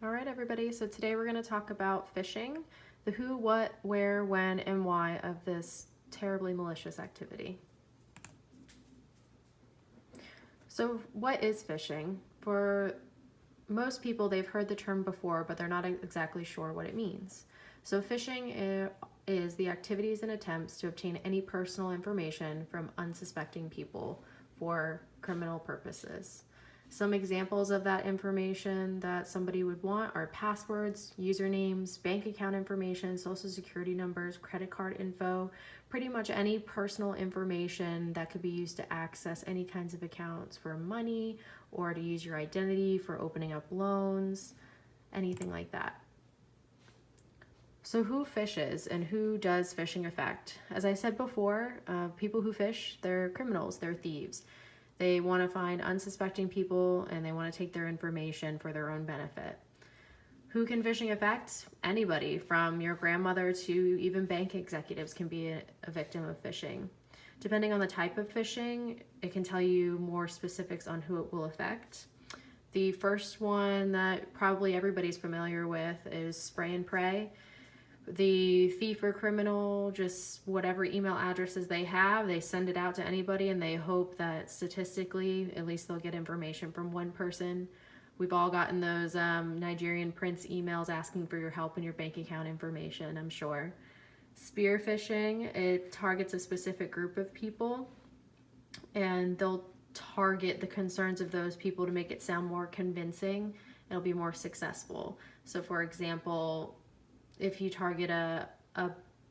All right, everybody. So today we're going to talk about phishing, the who, what, where, when, and why of this terribly malicious activity. So what is phishing? For most people, they've heard the term before, but they're not exactly sure what it means. So phishing is the activities and attempts to obtain any personal information from unsuspecting people for criminal purposes. Some examples of that information that somebody would want are passwords, usernames, bank account information, social security numbers, credit card info, pretty much any personal information that could be used to access any kinds of accounts for money or to use your identity for opening up loans, anything like that. So who fishes and who does phishing affect? As I said before, people who fish, they're criminals, they're thieves. They want to find unsuspecting people and they want to take their information for their own benefit. Who can phishing affect? Anybody, from your grandmother to even bank executives can be a victim of phishing. Depending on the type of phishing, it can tell you more specifics on who it will affect. The first one that probably everybody's familiar with is spray and pray. The thief or criminal, just whatever email addresses they have, they send it out to anybody and they hope that statistically, at least they'll get information from one person. We've all gotten those Nigerian prince emails asking for your help and your bank account information, I'm sure. Spear phishing, it targets a specific group of people and they'll target the concerns of those people to make it sound more convincing. It'll be more successful. So for example, if you target a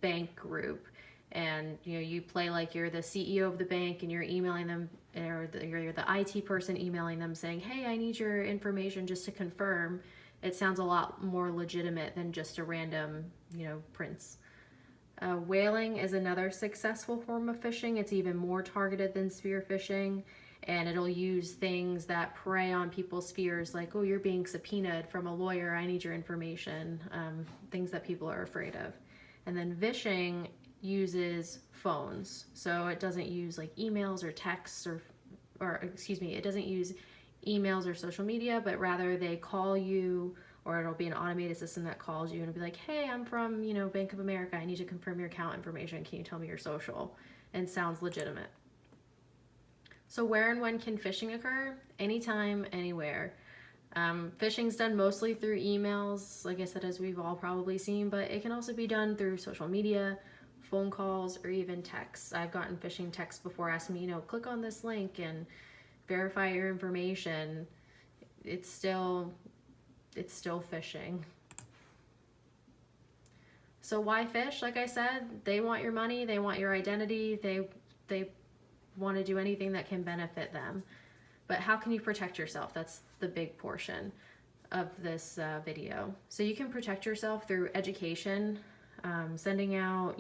bank group and you play like you're the CEO of the bank and you're emailing them, or you're the IT person emailing them saying, hey, I need your information just to confirm, it sounds a lot more legitimate than just a random prince. Whaling is another successful form of phishing. It's even more targeted than spear phishing, and it'll use things that prey on people's fears, like, oh, you're being subpoenaed from a lawyer, I need your information, things that people are afraid of. And then vishing uses phones, so it doesn't use like emails or texts or excuse me, it doesn't use emails or social media, but rather they call you, or it'll be an automated system that calls you and it'll be like, hey, I'm from Bank of America, I need to confirm your account information, can you tell me your social? And sounds legitimate. So where and when can phishing occur? Anytime, anywhere. Phishing's done mostly through emails, like I said, as we've all probably seen, but it can also be done through social media, phone calls, or even texts. I've gotten phishing texts before asking me, click on this link and verify your information. It's still phishing. So why fish? Like I said, they want your money, they want your identity, they want to do anything that can benefit them. But how can you protect yourself? That's the big portion of this video. So you can protect yourself through education, sending out,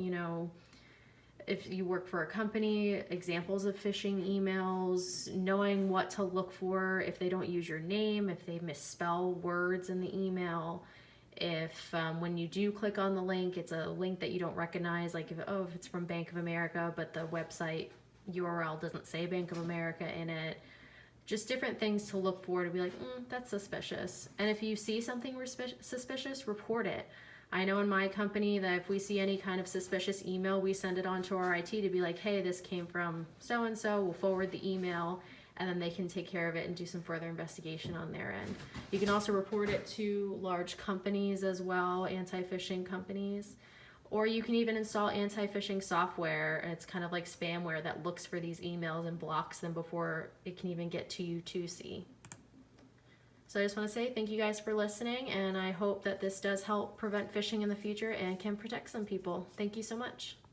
if you work for a company, examples of phishing emails, knowing what to look for if they don't use your name, if they misspell words in the email, if when you do click on the link, it's a link that you don't recognize, like if it's from Bank of America, but the website URL doesn't say Bank of America in it. Just different things to look for to be like, that's suspicious. And if you see something suspicious, report it. I know in my company that if we see any kind of suspicious email, we send it on to our IT to be like, hey, this came from so-and-so, we'll forward the email, and then they can take care of it and do some further investigation on their end. You can also report it to large companies as well, anti-phishing companies. Or you can even install anti-phishing software, and it's kind of like spamware that looks for these emails and blocks them before it can even get to you to see. So I just want to say thank you guys for listening, and I hope that this does help prevent phishing in the future and can protect some people. Thank you so much.